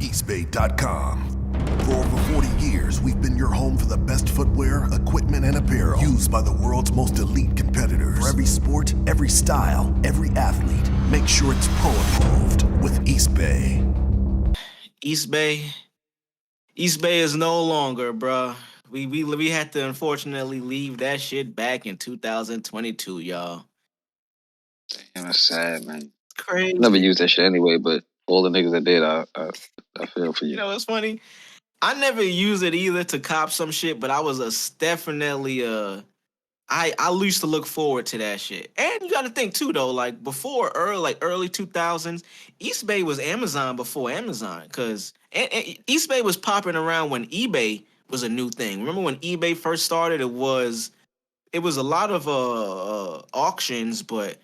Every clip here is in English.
Eastbay.com. For over 40 years, we've been your home for the best footwear, equipment, and apparel used by the world's most elite competitors. For every sport, every style, every athlete, make sure it's pro-approved with Eastbay. Eastbay is no longer, bruh. We had to unfortunately leave that shit back in 2022, y'all. Damn, that's sad, man. Crazy. Never used that shit anyway, but all the niggas that did, I feel for you. You know what's funny? I never used it either to cop some shit, but I was definitely I used to look forward to that shit. And you got to think too though, like before early 2000s, Eastbay was Amazon before Amazon, because Eastbay was popping around when eBay was a new thing. Remember when eBay first started? It was a lot of auctions, but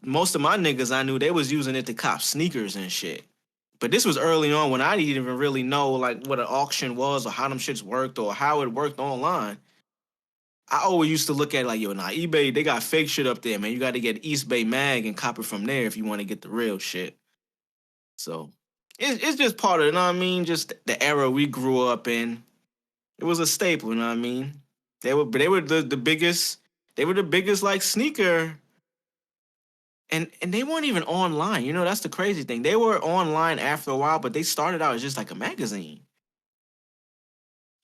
most of my niggas I knew, they was using it to cop sneakers and shit. But this was early on when I didn't even really know like what an auction was or how them shits worked or how it worked online. I always used to look at it like, yo, nah, eBay, they got fake shit up there, man. You got to get Eastbay Mag and cop it from there if you want to get the real shit. So it's just part of it, you know what I mean? Just the era we grew up in. It was a staple, you know what I mean? They were the biggest, like sneaker. And they weren't even online. You know, that's the crazy thing. They were online after a while, but they started out as just like a magazine,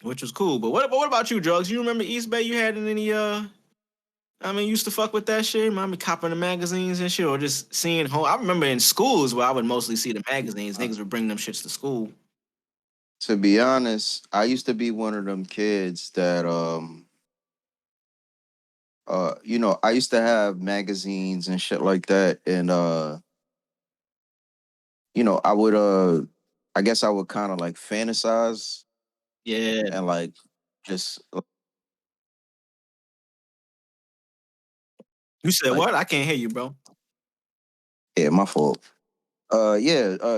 which was cool. But what about you, Drvgz? You remember Eastbay? You had any used to fuck with that shit? Remember copping the magazines and shit, or just seeing home? I remember in schools where I would mostly see the magazines. Niggas would bring them shits to school. To be honest, I used to be one of them kids that I used to have magazines and shit like that, and I would I guess I would kind of like fantasize, Yeah. and like just You said like, what? I can't hear you, bro. yeah, my fault.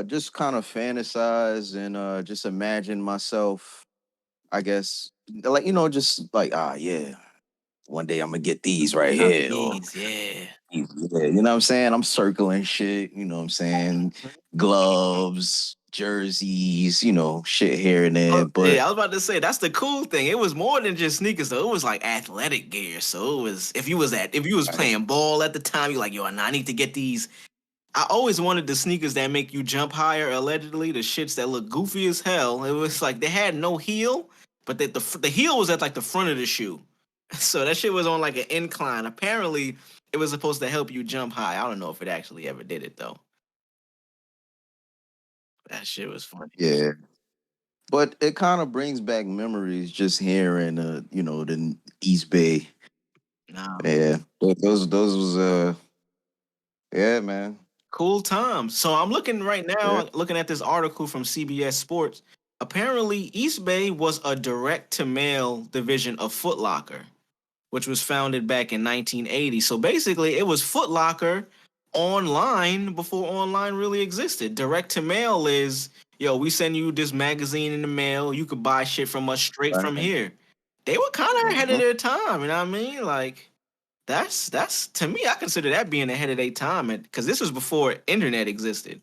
Just kind of fantasize and just imagine myself, I guess, like just like yeah, one day I'm gonna get these right here. These, yeah. Yeah, you know what I'm saying? I'm circling shit, you know what I'm saying? Gloves, jerseys, shit here and there. But yeah, I was about to say that's the cool thing. It was more than just sneakers, though. It was like athletic gear. So it was if you was playing ball at the time, you're like, yo, I need to get these. I always wanted the sneakers that make you jump higher, allegedly, the shits that look goofy as hell. It was like they had no heel, but the heel was at like the front of the shoe. So that shit was on like an incline. Apparently, it was supposed to help you jump high. I don't know if it actually ever did it, though. That shit was funny. yeah. But it kind of brings back memories just hearing the Eastbay. Nah. Yeah. Those was yeah, man. Cool times. So I'm looking right now, looking at this article from CBS Sports. Apparently, Eastbay was a direct-to-mail division of Foot Locker, which was founded back in 1980. So basically, it was Foot Locker online before online really existed. Direct-to-mail is, yo, we send you this magazine in the mail. You could buy shit from us straight from here. They were kind of ahead of their time, you know what I mean? Like, that's to me, I consider that being ahead of their time, because this was before internet existed.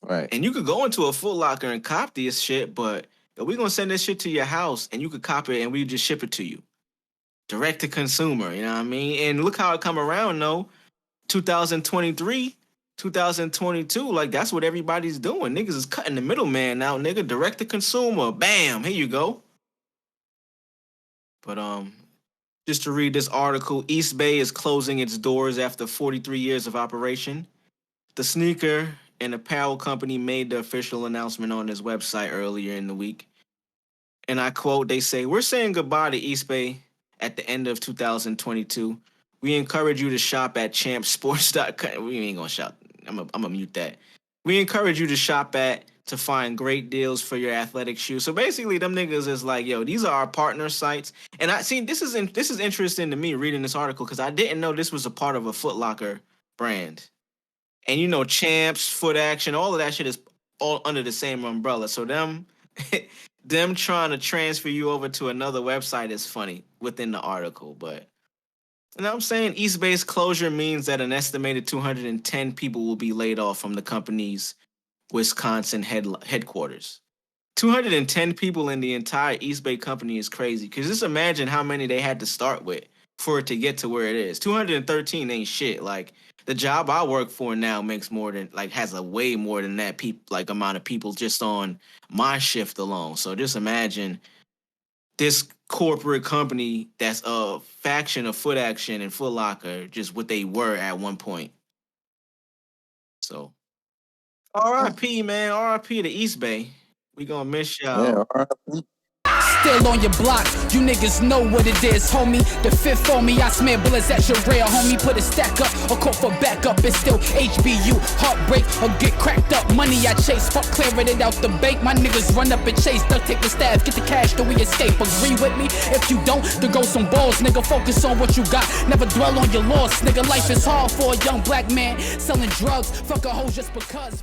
Right. And you could go into a Foot Locker and cop this shit, but we're gonna send this shit to your house and you could cop it and we just ship it to you. Direct to consumer, you know what I mean? And look how it come around, though. 2023, 2022, like that's what everybody's doing. Niggas is cutting the middleman now, nigga. Direct to consumer. Bam, here you go. But just to read this article, Eastbay is closing its doors after 43 years of operation. The sneaker and apparel company made the official announcement on its website earlier in the week. And I quote, they say, "We're saying goodbye to Eastbay at the end of 2022. We encourage you to shop at champsports.com." We ain't gonna shop. I'm gonna mute that. "We encourage you to shop to find great deals for your athletic shoes." So basically, them niggas is like, yo, these are our partner sites. And I see this is interesting to me reading this article, because I didn't know this was a part of a Foot Locker brand. And Champs, Foot Action, all of that shit is all under the same umbrella. So them trying to transfer you over to another website is funny within the article. But you know what I'm saying? Eastbay's closure means that an estimated 210 people will be laid off from the company's Wisconsin headquarters. 210 people in the entire Eastbay company is crazy. Cause just imagine how many they had to start with for it to get to where it is. 213 ain't shit. Like the job I work for now makes more than has a way more than that amount of people just on my shift alone. So just imagine this corporate company that's a faction of Foot Action and Foot Locker, just what they were at one point. So RIP, man. RIP to Eastbay. We gonna miss y'all. Yeah, all right. Still on your block, you niggas know what it is, homie. The fifth on me, I smear bullets at your rail, homie. Put a stack up, or call for backup. It's still HBU, heartbreak, or get cracked up. Money I chase, fuck clearing it out the bank. My niggas run up and chase, duck take the staff, get the cash, then we escape. Agree with me? If you don't, then go some balls, nigga. Focus on what you got, never dwell on your loss, nigga. Life is hard for a young black man selling drugs. Fuck a hoe just because.